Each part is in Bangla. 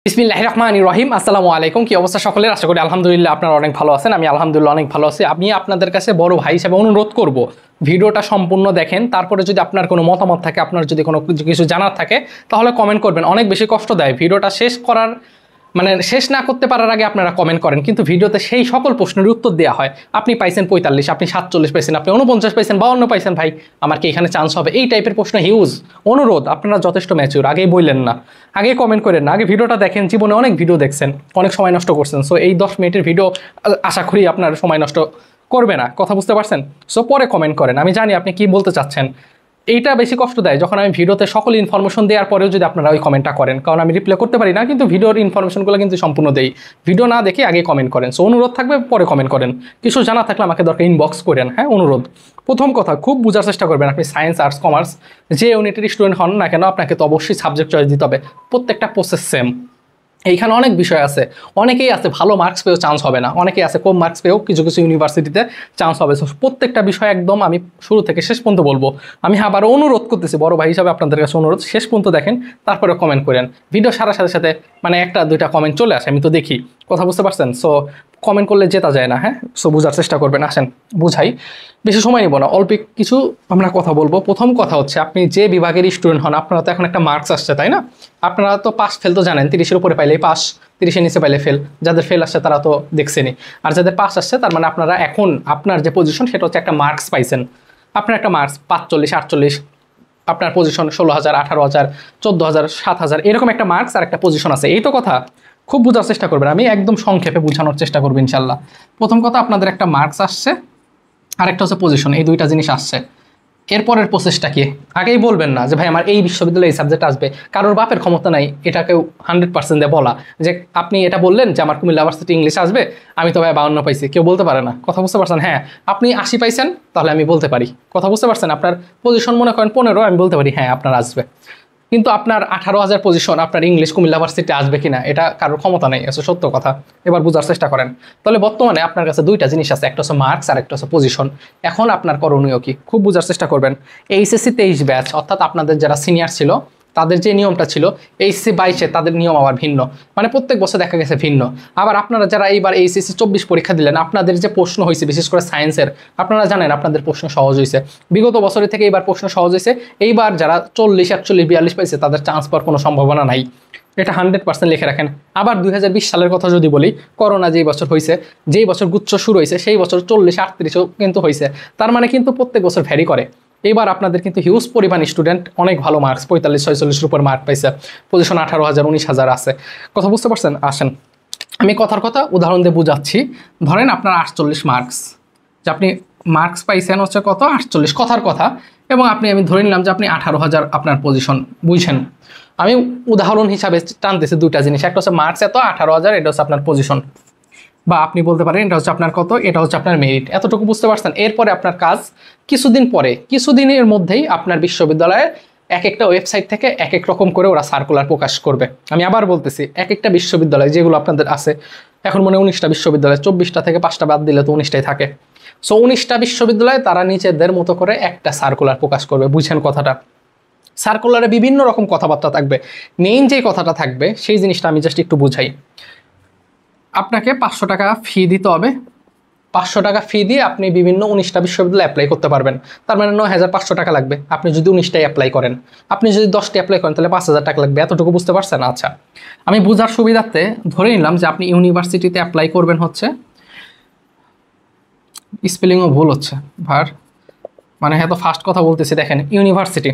বিসমিল্লাহির রহমানির রহিম। আসসালামু আলাইকুম। কি অবস্থা সকলের? আশা করি আলহামদুলিল্লাহ আপনারা অনেক ভালো আছেন। আমি আলহামদুলিল্লাহ অনেক ভালো আছি। আমি আপনাদের কাছে বড় ভাই হিসেবে অনুরোধ করব, ভিডিওটা সম্পূর্ণ দেখেন। তারপরে যদি আপনার কোনো মতামত থাকে, আপনার যদি কোনো কিছু জানার থাকে, তাহলে কমেন্ট করবেন। অনেক বেশি কষ্ট দেয় ভিডিওটা শেষ করার, মানে শেষ না করতে পারার আগে আপনারা কমেন্ট করেন, কিন্তু ভিডিওতে সেই সকল প্রশ্নের উত্তর দেওয়া হয়। আপনি পাইছেন 45, আপনি 47 পাইছেন, আপনি 49 পাইছেন, 52 পাইছেন, ভাই আমার কি এখানে চান্স হবে? এই টাইপের প্রশ্ন হিউজ। অনুরোধ, আপনারা যথেষ্ট ম্যাচিউর, আগেই বললেন না, আগে কমেন্ট করেন না, আগে ভিডিওটা দেখেন। জীবনে অনেক ভিডিও দেখছেন, অনেক সময় নষ্ট করছেন। সো এই 10 মিনিটের ভিডিও আশা করি আপনার সময় নষ্ট করবে না। কথা বুঝতে পারছেন? সো পরে কমেন্ট করেন, আমি জানি আপনি কি বলতে চাচ্ছেন। এইটা বেশি কষ্ট দেয় যখন আমি ভিডিওতে সকল ইনফরমেশন দেওয়ার পরেও যদি আপনারা ওই কমেন্টটা করেন, কারণ আমি রিপ্লাই করতে পারি না, কিন্তু ভিডিওর ইনফরমেশনগুলো কিন্তু সম্পূর্ণ দেই। ভিডিও না দেখে আগে কমেন্ট করেন। সো অনুরোধ থাকবে, পরে কমেন্ট করেন। কিছু জানা থাকলে আমাকে দরকার ইনবক্স করেন। হ্যাঁ, অনুরোধ। প্রথম কথা, খুব বোঝার চেষ্টা করবেন। আপনি সায়েন্স, আর্টস, কমার্স যে ইউনিটের স্টুডেন্ট হন না কেন, আপনাকে তো অবশ্যই সাবজেক্ট চয়েস দিতে হবে। প্রত্যেকটা প্রসেস সেম। এইখানে অনেক বিষয় আছে। অনেকেই আছে ভালো মার্কস পেয়েও চান্স হবে না, অনেকেই আছে কম মার্কস পেয়েও কিছু কিছু ইউনিভার্সিটিতে চান্স হবে। প্রত্যেকটা বিষয় একদম আমি শুরু থেকে শেষ পর্যন্ত বলবো। আমি আবার অনুরোধ করতেছি, বড় ভাই হিসাবে আপনাদের কাছে অনুরোধ, শেষ পর্যন্ত দেখেন, তারপরে কমেন্ট করেন। ভিডিও সারার সাথে সাথে মানে একটা দুইটা কমেন্ট চলে আসে, আমি তো দেখি। কথা বুঝতে পারছেন? সো কমেন্ট করলে জেতা যায় না। হ্যাঁ, সো বোঝার চেষ্টা করবেন। আসেন বুঝাই, বেশি সময় নিব না, অল্প কিছু আমরা কথা বলবো। প্রথম কথা হচ্ছে, আপনি যে বিভাগের স্টুডেন্ট হন, আপনারা তো এখন একটা মার্কস আসছে, তাই না? আপনারা তো পাস ফেল তো জানেন, 30-এর উপরে পাইলেই পাস, 30-এর নিচে পাইলে ফেল। যাদের ফেল আসছে তারা তো দেখছেনই, আর যাদের পাস আসছে তার মানে আপনারা এখন আপনার যে পজিশন সেটা হচ্ছে একটা মার্কস পাইছেন। আপনার একটা মার্কস 45, 48, আপনার পজিশন 16,000, 18,000, 14,000, 7,000, এরকম একটা মার্কস আর একটা পজিশন আছে। এই তো কথা, খুব বোঝার চেষ্টা করবেন। আমি একদম সংক্ষেপে বোঝানোর চেষ্টা করবো ইনশাল্লাহ। প্রথম কথা, আপনাদের একটা মার্কস আসছে, আরেকটা হচ্ছে পজিশন। এই দুইটা জিনিস আসছে। এরপরের প্রসেসটা কি? আগেই বলবেন না যে ভাই আমার এই বিশ্ববিদ্যালয়ে এই সাবজেক্ট আসবে। কারোর বাপের ক্ষমতা নাই এটাকেও 100% দিয়ে বলা যে আপনি এটা বললেন যে আমার কুমিল্লা ইউনিভার্সিটি ইংলিশ আসবে, আমি তো ভাই 52 পাইছি, কেউ বলতে পারে না। কথা বুঝতে পারছেন? হ্যাঁ, আপনি 80 পাইছেন, তাহলে আমি বলতে পারি। কথা বুঝতে পারছেন? আপনার পজিশন মনে করেন 15, আমি বলতে পারি হ্যাঁ আপনার আসবে। কিন্তু আপনার 18,000 পজিশন, আপনার ইংলিশ কুমিল্লা ইউনিভার্সিটি আসবে কিনা এটা কারোর ক্ষমতা নেই। এটা সত্য কথা। এবার বোঝার চেষ্টা করেন। তাহলে বর্তমানে আপনার কাছে দুইটা জিনিস আছে, একটা হচ্ছে মার্কস আর একটা হচ্ছে পজিশন। এখন আপনার করণীয় কি? খুব বোঝার চেষ্টা করবেন। এইচএসসি 23 ব্যাচ, অর্থাৎ আপনাদের যারা সিনিয়র ছিল তাদের যে নিয়মটা ছিল, এইচএসসি 22-এ তাদের নিয়ম আবার ভিন্ন। মানে প্রত্যেক বছর দেখা গেছে ভিন্ন। আবার আপনারা যারা এইবার এইচএসসি 24 পরীক্ষা দিলেন, আপনাদের যে প্রশ্ন হয়েছে বিশেষ করে সায়েন্সের, আপনারা জানেন আপনাদের প্রশ্ন সহজ হয়েছে। বিগত বছরের থেকে এইবার প্রশ্ন সহজ হয়েছে। এইবার যারা 40, 41, 42 পাইছে তাদের চান্স পাওয়ার কোনো সম্ভাবনা নাই। এটা 100% লিখে রাখেন। আবার 2020 সালের কথা যদি বলি, করোনা যেই বছর হয়েছে, যেই বছর গুচ্ছ শুরু হয়েছে, সেই বছর 40, 38ও কিন্তু হয়েছে। তার মানে কিন্তু প্রত্যেক বছর ভ্যারি করে। এবার আপনাদের কিন্তু হিউজ পরিমাণ স্টুডেন্ট অনেক ভালো মার্কস, 45, 46-এর উপর মার্ক পাইছে। পজিশন 18,000, 19,000 আছে। কথা বুঝতে পারছেন? আসেন আমি কথার কথা উদাহরণ দিয়ে বুঝাচ্ছি। ধরেন আপনার 48 মার্কস, যে আপনি মার্কস পাইছেন হচ্ছে কত? 48, কথার কথা। এবং আমি ধরে নিলাম যে আপনি 18,000 আপনার পজিশন। বুঝছেন? আমি উদাহরণ হিসাবে টানতেছি দুইটা জিনিস, একটা হচ্ছে মার্কস এত, 18,000, এটা হচ্ছে আপনার পজিশন। বা আপনি বলতে পারেন এটা হচ্ছে আপনার কত, এটা হচ্ছে আপনার মেরিট। এতটুকু বুঝতে পারছেন? এরপরে আপনার কাজ, কিছুদিন পরে, কিছুদিনের মধ্যেই আপনার বিশ্ববিদ্যালয়ে এক একটা ওয়েবসাইট থেকে এক এক রকম করে ওরা সার্কুলার প্রকাশ করবে। আমি আবার বলতেছি, এক একটা বিশ্ববিদ্যালয় যেগুলো আপনাদের আছে, এখন মনে 19টা বিশ্ববিদ্যালয়, 24টা থেকে 5টা বাদ দিলে তো 19টাই থাকে। সো 19টা বিশ্ববিদ্যালয়ে তারা নিজেদের মতো করে একটা সার্কুলার প্রকাশ করবে। বুঝছেন কথাটা? সার্কুলারে বিভিন্ন রকম কথাবার্তা থাকবে। মেইন যে কথাটা থাকবে সেই জিনিসটা আমি জাস্ট একটু বুঝাই। আপনাকে 500 টাকা ফি দিতে হবে। 500 টাকা ফি দিয়ে আপনি বিভিন্ন 19টা বিশ্ববিদ্যালয়ে অ্যাপ্লাই করতে পারবেন। তার মানে 9,500 টাকা লাগবে আপনি যদি 19টাই অ্যাপ্লাই করেন। আপনি যদি 10টা অ্যাপ্লাই করেন তাহলে 5,000 টাকা লাগবে। এতটুকু বুঝতে পারছেন? আচ্ছা, আমি বোঝার সুবিধার্থে ধরে নিলাম যে আপনি ইউনিভার্সিটিতে অ্যাপ্লাই করবেন হচ্ছে, স্পেলিংও ভুল হচ্ছে ভার, মানে হ্যাঁ তো ফার্স্ট কথা বলতেছি। দেখেন ইউনিভার্সিটি,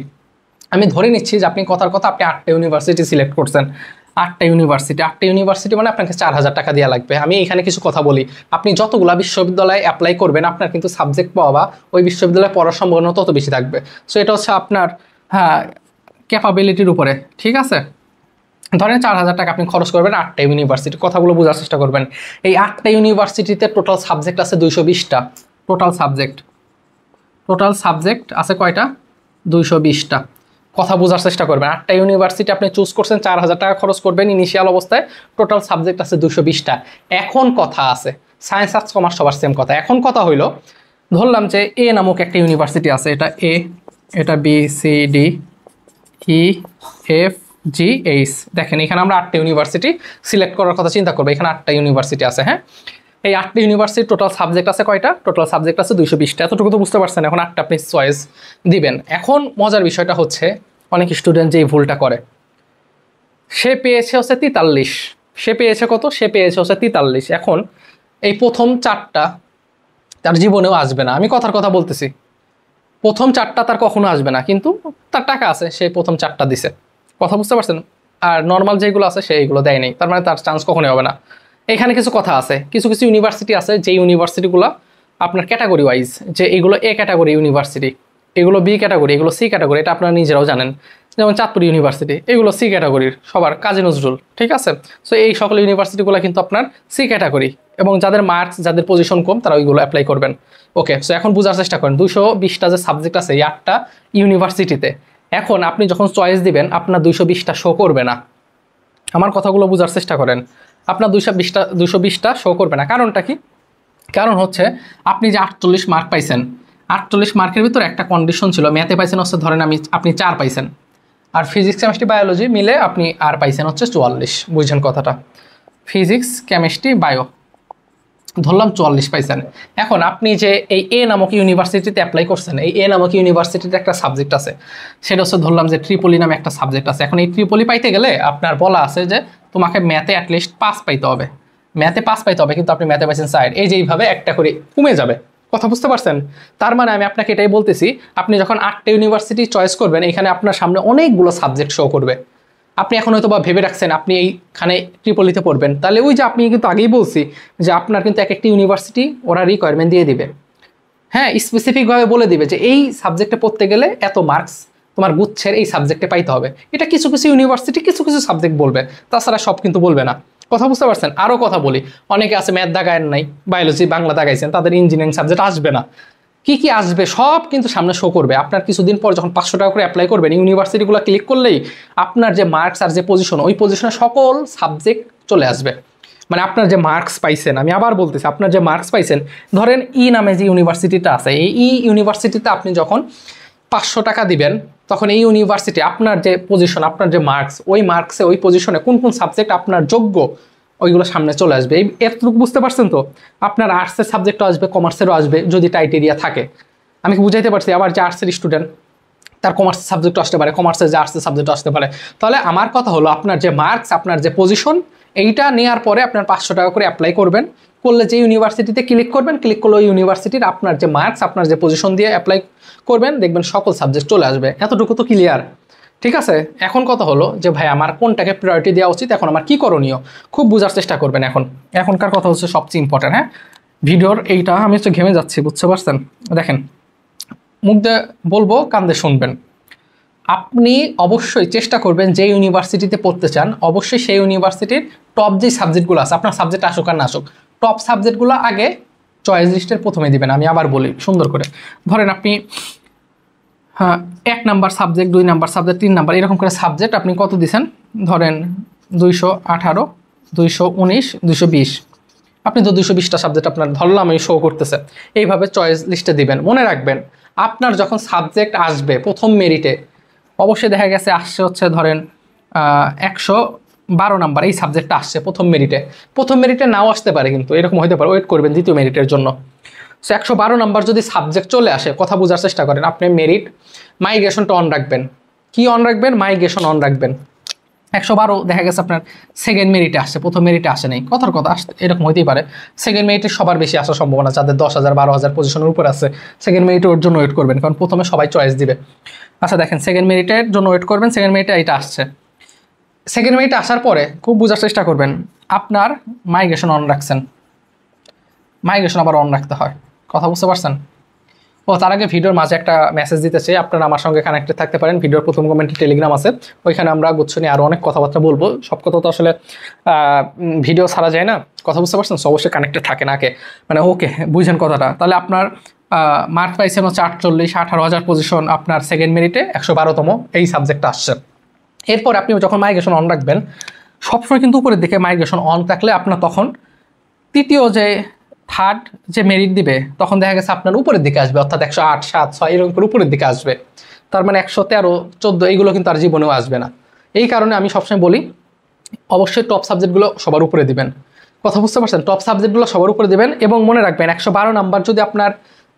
আমি ধরে নিচ্ছি যে আপনি কথার কথা আপনি 8টা ইউনিভার্সিটি সিলেক্ট করছেন। 8টা ইউনিভার্সিটি মানে আপনাকে 4,000 টাকা দেওয়া লাগবে। আমি এখানে কিছু কথা বলি, আপনি যতগুলা বিশ্ববিদ্যালয়ে অ্যাপ্লাই করবেন আপনার কিন্তু সাবজেক্ট পাওয়া বা ওই বিশ্ববিদ্যালয়ে পড়ার সম্ভাবনা তত বেশি থাকবে। সো এটা হচ্ছে আপনার ক্যাপাবিলিটির উপরে। ঠিক আছে? ধরেন 4,000 টাকা আপনি খরচ করবেন 8টা ইউনিভার্সিটি। কথাগুলো বোঝার চেষ্টা করবেন। এই 8টা ইউনিভার্সিটিতে টোটাল সাবজেক্ট আছে 220টা। টোটাল সাবজেক্ট আছে কয়টা? 220টা। কথা বোঝার চেষ্টা করবেন। 8টা ইউনিভার্সিটি আপনি চুজ করছেন, 4,000 টাকা খরচ করবেন ইনিশিয়াল অবস্থায়। টোটাল সাবজেক্ট আছে 220টা। এখন কথা আছে, সায়েন্স, আর্টস, কমার্স সবার সেম কথা। এখন কথা হইল, ধরলাম যে এ নামক একটা ইউনিভার্সিটি আছে, এটা এ, এটা বি, সি, ডি, ই, এফ, GH। দেখেন এখানে আমরা 8টা ইউনিভার্সিটি সিলেক্ট করার কথা চিন্তা করবো, এখানে 8টা ইউনিভার্সিটি আছে। হ্যাঁ, এই 8টা ইউনিভার্সিটি টোটাল সাবজেক্ট আছে কয়টা? টোটাল সাবজেক্ট আছে 220টা। এতটুকু তো বুঝতে পারছেন। এখন 8টা আপনি চয়েস দিবেন। এখন মজার বিষয়টা হচ্ছে অনেক স্টুডেন্ট যে এই ভুলটা করে, সে পেয়েছে হচ্ছে 43, সে পেয়েছে কত? সে পেয়েছে হচ্ছে 43। এখন এই প্রথম 4টা তার জীবনেও আসবে না, আমি কথার কথা বলতেছি। প্রথম 4টা তার কখনো আসবে না, কিন্তু তার টাকা আছে, সে প্রথম 4টা দিছে। কথা বুঝতে পারছেন? আর নর্মাল যেগুলো আছে সেইগুলো দেয় নাই, তার মানে তার চান্স কখনোই হবে না। এখানে কিছু কথা আছে, কিছু কিছু ইউনিভার্সিটি আছে যে ইউনিভার্সিটিগুলো আপনার ক্যাটাগরি ওয়াইজ, যে এগুলো এ ক্যাটাগরি ইউনিভার্সিটি, এগুলো বি ক্যাটাগরি, এগুলো সি ক্যাটাগরি, এটা আপনারা নিজেরাও জানেন। যেমন চাঁদপুর ইউনিভার্সিটি, এগুলো সি ক্যাটাগরির সবার, কাজী নজরুল, ঠিক আছে। সো এই সকল ইউনিভার্সিটিগুলো কিন্তু আপনার সি ক্যাটাগরি, এবং যাদের মার্কস, যাদের পজিশন কম, তারা ওইগুলো অ্যাপ্লাই করবেন। ওকে, সো এখন বোঝার চেষ্টা করেন 220টা যে সাবজেক্ট আছে এই 8টা ইউনিভার্সিটিতে। এখন আপনি যখন চয়েস দিবেন আপনার 220টা শো করবে না। আমার কথাগুলো বোঝার চেষ্টা করেন। আপনার 220টা শো করবে না। কারণটা কি? কারণ হচ্ছে আপনি যে 48 মার্ক পাইছেন, 48 মার্কের ভিতর একটা কন্ডিশন ছিল, ম্যাথে পাইছেন হচ্ছে ধরেন আপনি 4 পাইছেন, আর ফিজিক্স কেমিস্ট্রি বায়োলজি মিলে আপনি আর পাইছেন হচ্ছে 44। বুঝছেন কথাটা? ফিজিক্স কেমিস্ট্রি বায়ো ধরলাম 44 পাইছেন। এখন আপনি যে এই এ নামক ইউনিভার্সিটিতে অ্যাপ্লাই করছেন, এই এ নামক ইউনিভার্সিটিতে একটা সাবজেক্ট আছে, সেটা হচ্ছে ধরলাম যে ট্রিপলি নামে একটা সাবজেক্ট আছে। এখন এই ট্রিপলি পাইতে গেলে আপনার বলা আছে যে তোমাকে ম্যাথে অ্যাটলিস্ট 5 পাইতে হবে, ম্যাথে 5 পাইতে হবে, কিন্তু আপনি ম্যাথে পাইছেন 4। এই যে এইভাবে একটা করে কমে যাবে। কথা বুঝতে পারছেন? তার মানে আমি আপনাকে এটাই বলতেছি, আপনি যখন 8টা ইউনিভার্সিটি চয়েস করবেন, এখানে আপনার সামনে অনেকগুলো সাবজেক্ট শো করবে। আপনি এখন হয়তো বা ভেবে রাখছেন আপনি এইখানে ট্রিপলিতে পড়বেন, তাহলে ওই যে আপনি কিন্তু আগেই বলছি যে আপনার কিন্তু এক একটা ইউনিভার্সিটি ওরা রিকোয়ারমেন্ট দিয়ে দিবে। হ্যাঁ, স্পেসিফিকভাবে বলে দিবে যে এই সাবজেক্টে পড়তে গেলে এত মার্কস তোমার গুচ্ছের এই সাবজেক্টে পাইতে হবে। এটা কিছু কিছু ইউনিভার্সিটি কিছু কিছু সাবজেক্ট বলবে, তাছাড়া সব কিন্তু বলবে না। কথা বুঝতে পারছেন? আরও কথা বলি, অনেকে আছে ম্যাথ দাগায়েন নাই, বায়োলজি বাংলা দাগাইছেন, তাদের ইঞ্জিনিয়ারিং সাবজেক্ট আসবে না। কি কি আসবে সব কিন্তু সামনে শো করবে। আপনার কিছুদিন পর যখন 500 টাকা করে অ্যাপ্লাই করবেন, ইউনিভার্সিটিগুলো ক্লিক করলেই আপনার যে মার্কস আর যে পজিশন, ওই পজিশনে সকল সাবজেক্ট চলে আসবে। মানে আপনার যে মার্কস পাইছেন, আমি আবার বলতেছি, আপনার যে মার্কস পাইছেন, ধরেন ই নামে যে ইউনিভার্সিটিটা আছে, এই ইউনিভার্সিটিতে আপনি যখন 500 টাকা দিবেন, তখন এই ইউনিভার্সিটি আপনার যে পজিশন, আপনার যে মার্কস, ওই মার্কসে ওই পজিশনে কোন কোন সাবজেক্ট আপনার যোগ্য, ওইগুলো সামনে চলে আসবে। এই এতটুকু বুঝতে পারছেন তো? আপনার আর্টসের সাবজেক্টও আসবে, কমার্সেরও আসবে যদি টাইটেরিয়া থাকে। আমি কি বুঝাইতে পারছি? আবার যে আর্টসের স্টুডেন্ট, তার কমার্সের সাবজেক্ট আসতে পারে, কমার্সের যে আর্টসের সাবজেক্ট আসতে পারে। তাহলে আমার কথা হলো, আপনার যে মার্কস, আপনার যে পজিশন, এইটা নেওয়ার পরে আপনার 500 টাকা করে অ্যাপ্লাই করবেন। করলে যে ইউনিভার্সিটিতে ক্লিক করবেন, ক্লিক করলে ওই ইউনিভার্সিটির আপনার যে মার্কস, আপনার যে পজিশন দিয়ে অ্যাপ্লাই করবেন, দেখবেন সকল সাবজেক্ট চলে আসবে। এতটুকু তো ক্লিয়ার? ঠিক আছে। এখন কথা হলো যে ভাই আমার কোনটাকে প্রায়োরিটি দেওয়া উচিত, এখন আমার কি করণীয়, খুব বোঝার চেষ্টা করবেন। এখনকার কথা হচ্ছে সবচেয়ে ইম্পর্টেন্ট। হ্যাঁ, ভিডিওর এইটা আমি হচ্ছে ঘেমে যাচ্ছি, বুঝতে পারছেন? দেখেন, মুখ দিয়ে বলবো, কান দিয়ে শুনবেন। আপনি অবশ্যই চেষ্টা করবেন যে ইউনিভার্সিটিতে পড়তে চান, অবশ্যই সেই ইউনিভার্সিটির টপ যে সাবজেক্টগুলো আছে, আপনার সাবজেক্ট আসুক আর না আসুক, টপ সাবজেক্টগুলো আগে চয়েস লিস্টের প্রথমে দিবেন। আমি আবার বলি সুন্দর করে, ধরেন আপনি 1 number subject, 2 number subject, 3 number, এরকম করে সাবজেক্ট আপনি কত দিচ্ছেন, ধরেন 218, 219, 220। আপনি তো 220টা সাবজেক্ট আপনার ধরলাম এই শো করতেছে। এইভাবে চয়েস লিস্টে দিবেন। মনে রাখবেন, আপনার যখন সাবজেক্ট আসবে প্রথম মেরিটে, অবশ্যই দেখা গেছে আসছে হচ্ছে ধরেন 112 নাম্বার এই সাবজেক্টটা আসছে প্রথম মেরিটে। প্রথম মেরিটে নাও আসতে পারে, কিন্তু এরকম হতে পারে, ওয়েট করবেন দ্বিতীয় মেরিটের জন্য। সো 112 নাম্বার যদি সাবজেক্ট চলে আসে, কথা বোঝার চেষ্টা করেন, আপনি মেরিট মাইগ্রেশনটা অন রাখবেন। কি অন রাখবেন? মাইগ্রেশন অন রাখবেন। 112 দেখা গেছে আপনার সেকেন্ড মেরিটে আসছে, প্রথম মেরিটে আসে নাই, কথার কথা আসতে এরকম হতেই পারে। সেকেন্ড মেরিটে সবার বেশি আসার সম্ভাবনা, যাদের 10,000 12,000 পজিশনের উপর আছে, সেকেন্ড মেরিটে ওর জন্য ওয়েট করবেন, কারণ প্রথমে সবাই চয়েস দিবে। আচ্ছা দেখেন, সেকেন্ড মেরিটের জন্য ওয়েট করবেন, সেকেন্ড মেরিটে এটা আসছে। সেকেন্ড মেরিটে আসার পরে খুব বোঝার চেষ্টা করবেন, আপনার মাইগ্রেশন অন রাখছেন, মাইগ্রেশন আবার অন রাখতে হয়। কথা বুঝতে পারছেন? ও তার আগে ভিডিওর মাঝে একটা মেসেজ দিতে চাই, আপনারা আমার সঙ্গে কানেক্টেড থাকতে পারেন। ভিডিওর প্রথম কমেন্টে টেলিগ্রাম আছে, ওইখানে আমরা গুচ্ছ নিয়ে আরও অনেক কথাবার্তা বলবো। সব কথা তো আসলে ভিডিও ছাড়া যায় না, কথা বুঝতে পারছেন? অবশ্যই কানেক্টেড থাকে না কে, মানে ওকে বুঝেন কথাটা। তাহলে আপনার মার্ক পাইছেন হচ্ছে 48, 18,000 পজিশন, আপনার সেকেন্ড মেরিটে 112তম এই সাবজেক্টটা আসছে। এরপর আপনি যখন মাইগ্রেশন অন রাখবেন, সবসময় কিন্তু উপরের দিকে মাইগ্রেশন অন থাকলে আপনার তখন তৃতীয় যে থার্ড যে মেরিট দিবে, তখন দেখা গেছে আপনার উপরের দিকে আসবে, অর্থাৎ 108, 7, 6 এরকম করে উপরের দিকে আসবে। তার মানে 113, 14 এইগুলো কিন্তু আর জীবনেও আসবে না। এই কারণে আমি সবসময় বলি অবশ্যই টপ সাবজেক্টগুলো সবার উপরে দিবেন। কথা বুঝতে পারছেন? টপ সাবজেক্টগুলো সবার উপরে দিবেন এবং মনে রাখবেন 112 নাম্বার যদি আপনার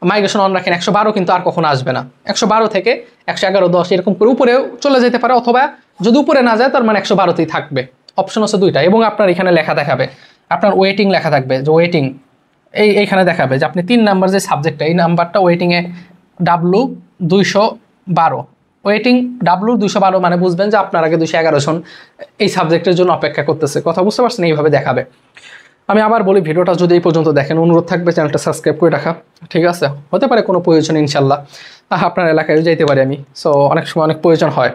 মাইগ্রেশন অন রাখেন 112 কিন্তু আর কখনো আসবে না। 112 থেকে 111, 10 এরকম করে উপরেও চলে যেতে পারে, অথবা যদি উপরে না যায় তার মানে 112তেই থাকবে। অপশন আছে দুইটা এবং আপনার এখানে লেখা দেখাবে, আপনার ওয়েটিং লেখা থাকবে যে ওয়েটিং এইখানে দেখাবে যে আপনি 3 নাম্বার যে সাবজেক্টটা এই নাম্বারটা ওয়েটিংয়ে W212 ওয়েটিং W212 মানে বুঝবেন যে আপনার আগে 211 জন এই সাবজেক্টের জন্য অপেক্ষা করতেছে। কথা বুঝতে পারছেন? এইভাবে দেখাবে। আমি আবার বলি ভিডিওটা যদি এই পর্যন্ত দেখেন অনুরোধ থাকবে চ্যানেলটা সাবস্ক্রাইব করে রাখা, ঠিক আছে? হতে পারে কোনো প্রয়োজন ইনশাল্লাহ আপনার এলাকায় যাইতে পারি আমি, সো অনেক সময় অনেক প্রয়োজন হয়,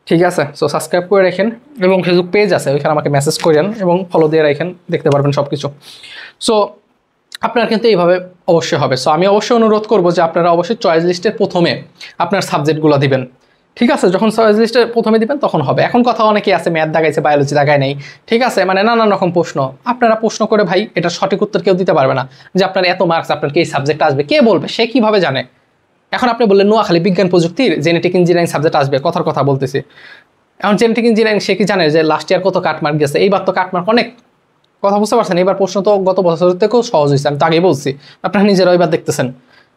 ঠিক আছে? সো সাবস্ক্রাইব করে রাখেন এবং ফেসবুক পেজ আছে ওইখানে আমাকে মেসেজ করেন এবং ফলো দিয়ে রাখেন, দেখতে পারবেন সব কিছু। সো আপনার কিন্তু এইভাবে অবশ্যই হবে। সো আমি অবশ্যই অনুরোধ করবো যে আপনারা অবশ্যই চয়েস লিস্টের প্রথমে আপনার সাবজেক্টগুলো দিবেন, ঠিক আছে? যখন চয়েস লিস্টে প্রথমে দিবেন তখন হবে। এখন কথা অনেকেই আছে ম্যাথ দাগাইছে বায়োলজি দাগায় নেই, ঠিক আছে? মানে নানান রকম প্রশ্ন আপনারা প্রশ্ন করে ভাই এটা সঠিক উত্তর কেউ দিতে পারবে না যে আপনার এত মার্কস আপনার কি এই সাবজেক্ট আসবে, কে বলবে? সে কিভাবে জানে? এখন আপনি বললেন নোয়াখালী বিজ্ঞান প্রযুক্তির জেনেটিক ইঞ্জিনিয়ারিং সাবজেক্ট আসবে, কথার কথা বলতেছি। এখন জেনেটিক ইঞ্জিনিয়ারিং সে কি জানে যে লাস্ট ইয়ার কত কাটমার্ক গেছে? এইবার তো কাটমার্ক অনেক, কথা বুঝতে পারছেন? এবার প্রশ্ন তো গত বছর থেকেও সহজ হয়েছে, আমি তো আগেই বলছি, আপনারা নিজেরাও এবার দেখতেছেন,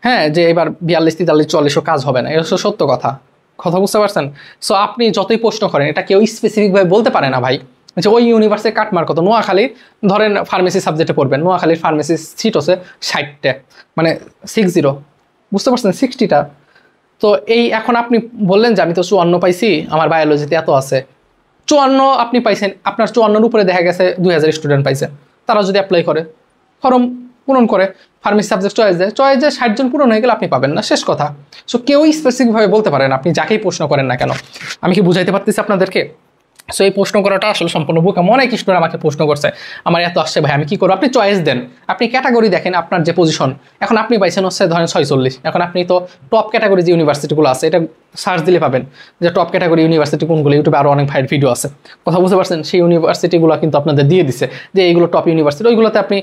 হ্যাঁ, যে এবার 42, 43, 44 কাজ হবে না, এটা সত্য কথা। কথা বুঝতে পারছেন? সো আপনি যতই প্রশ্ন করেন এটা কেউ স্পেসিফিকভাবে বলতে পারে না ভাই যে ওই ইউনিভার্সিটির কাটমার্ক কত। নোয়াখালী ধরেন ফার্মেসি সাবজেক্টে পড়বেন, নোয়াখালীর ফার্মেসি সিট হচ্ছে 60টা, মানে 60, বুঝতে পারছেন? 60টা। তো এই এখন আপনি বললেন যে আমি তো 54 পাইছি, আমার বায়োলজিতে এত আছে। 54 আপনি পাইছেন, আপনার 54-র উপরে দেখা গেছে 2000 স্টুডেন্ট পাইছে, তারা যদি অ্যাপ্লাই করে ফর্ম পূরণ করে ফার্মেসি সাবজেক্ট চয়েস দেয় 60 জন পূরণ হয়ে গেলে আপনি পাবেন না, শেষ কথা। সো কেউই স্পেসিফিকভাবে বলতে পারেন, আপনি যাকেই প্রশ্ন করেন না কেন। আমি কি বুঝাইতে পারতেছি আপনাদেরকে? সো এই প্রশ্ন করাটা আসলে সম্পূর্ণ বোকাম। অনেক স্টুডেন্ট আমাকে প্রশ্ন করছে আমার এত আসছে ভাই আমি কি করবো? আপনি চয়েস দেন, আপনি ক্যাটাগরি দেখেন, আপনার যে পজিশন। এখন আপনি পাইছেন হচ্ছে ধরেন 46, এখন আপনি তো টপ ক্যাটাগরি যে ইউনিভার্সিটিগুলো আছে এটা সার্চ দিলে পাবেন যে টপ ক্যাটাগরি ইউনিভার্সিটি কোনগুলো। ইউটিউবে আরও অনেক ভাইয়ের ভিডিও আছে, কথা বুঝতে পারছেন? সেই ইউনিভার্সিটিগুলো কিন্তু আপনাদের দিয়ে দিছে যে এইগুলো টপ ইউনিভার্সিটি, ওইগুলোতে আপনি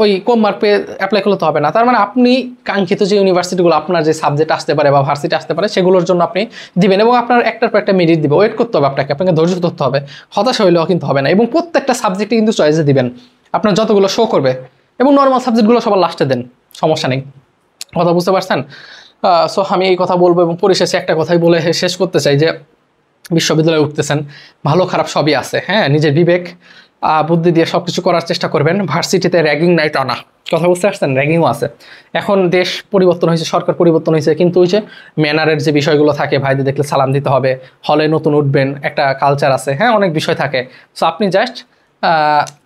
ওই কম মার্ক পেয়ে অ্যাপ্লাই করলে তো হবে না। তার মানে আপনি কাঙ্ক্ষিত যে ইউনিভার্সিটিগুলো আপনার যে সাবজেক্ট আসতে পারে বা ভার্সিটি আসতে পারে সেগুলোর জন্য আপনি দিবেন এবং আপনার একটার পর একটা মেরিট দিবে। ওয়েট করতে হবে আপনাকে ধৈর্য ধরতে হবে, হতাশা হইলেও কিন্তু হবে না। এবং প্রত্যেকটা সাবজেক্টে কিন্তু চয়েসে দিবেন আপনার যতগুলো শো করবে, এবং নর্মাল সাবজেক্টগুলো সবার লাস্টে দেন, সমস্যা নেই। কথা বুঝতে পারছেন? সো আমি এই কথা বলবো এবং পরিশেষে একটা কথাই বলে শেষ করতে চাই যে বিশ্ববিদ্যালয়ে উঠতেছেন, ভালো খারাপ সবই আছে, হ্যাঁ, নিজের বিবেক বুদ্ধি দিয়ে সব কিছু করার চেষ্টা করবেন। ভার্সিটিতে র্যাগিং নাই তা না, কথা বুঝতে পারছেন? র্যাগিংও আছে। এখন দেশ পরিবর্তন হয়েছে, সরকার পরিবর্তন হয়েছে, কিন্তু ওই যে ম্যানারের যে বিষয়গুলো থাকে, ভাইদের দেখলে সালাম দিতে হবে, হলে নতুন উঠবেন, একটা কালচার আছে, হ্যাঁ, অনেক বিষয় থাকে। সো আপনি জাস্ট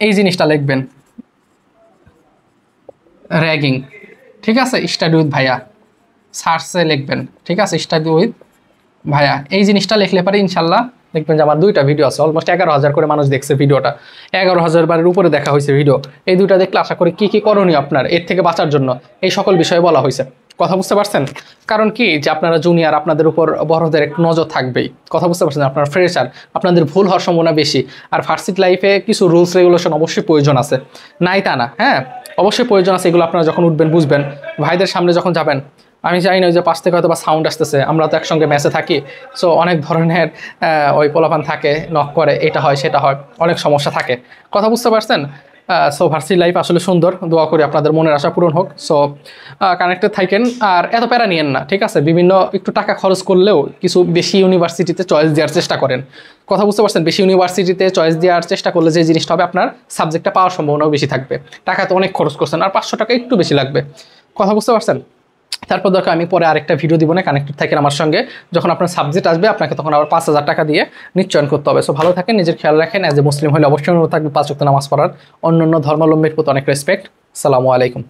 এই জিনিসটা লিখবেন, র্যাগিং, ঠিক আছে? স্টাডি উইথ ভাইয়া সার্চে লিখবেন, ঠিক আছে? স্টাডি উইথ ভাইয়া এই জিনিসটা লিখলে পারে ইনশাল্লাহ দেখবেন যে আমার 2টা ভিডিও আছে, অলমোস্ট 11,000 করে মানুষ দেখছে ভিডিওটা, 11,000 বারের উপরে দেখা হয়েছে ভিডিও। এই 2টা দেখলে আশা করি কী কী করণীয় আপনার এর থেকে বাঁচার জন্য এই সকল বিষয়ে বলা হয়েছে। কথা বুঝতে পারছেন? কারণ কি যে আপনারা জুনিয়র, আপনাদের উপর বড়দের একটু নজর থাকবেই, কথা বুঝতে পারছেন? আপনার ফ্রেশার, আপনাদের ভুল হওয়ার সম্ভাবনা বেশি। আর ভার্সিটি লাইফে কিছু রুলস রেগুলেশন অবশ্যই প্রয়োজন আছে, নাই তা না, হ্যাঁ, অবশ্যই প্রয়োজন আছে। এগুলো আপনারা যখন উঠবেন বুঝবেন, ভাইদের সামনে যখন যাবেন। আমি জানি না ওই যে পাশ থেকে হয়তো বা সাউন্ড আসতেছে, আমরা তো একসঙ্গে ম্যাচে থাকি, সো অনেক ধরনের ওই পোলাপান থাকে, নক করে, এটা হয় সেটা হয়, অনেক সমস্যা থাকে, কথা বুঝতে পারছেন? সো ভার্সিটি লাইফ আসলে সুন্দর, দোয়া করি আপনাদের মনের আশা পূরণ হোক। সো কানেক্টেড থাকেন আর এত প্যারা নিয়েন না, ঠিক আছে? বিভিন্ন একটু টাকা খরচ করলেও কিছু বেশি ইউনিভার্সিটিতে চয়েস দেওয়ার চেষ্টা করেন, কথা বুঝতে পারছেন? বেশি ইউনিভার্সিটিতে চয়েস দেওয়ার চেষ্টা করলে যে জিনিসটা হবে আপনার সাবজেক্টটা পাওয়ার সম্ভাবনাও বেশি থাকবে। টাকা তো অনেক খরচ করছেন, আর 500 টাকা একটু বেশি লাগবে, কথা বুঝতে পারছেন? তারপর দরকার আমি পরে আরেকটা ভিডিও দিব না, কানেক্টেড থাকেন আমার সঙ্গে। যখন আপনার সাবজেক্ট আসবে আপনাকে তখন আবার 5,000 টাকা দিয়ে নিশ্চয়ন করতে হবে। সো ভালো থাকেন, নিজের খেয়াল রাখেন। অ্যাজ এ মুসলিম হলে অবশ্যই অনুরোধ থাকবে 5 ওয়াক্ত নামাজ পড়ার, অন্যান্য ধর্মাবলম্বীর প্রতি অনেক রেসপেক্ট। আসসালামু আলাইকুম।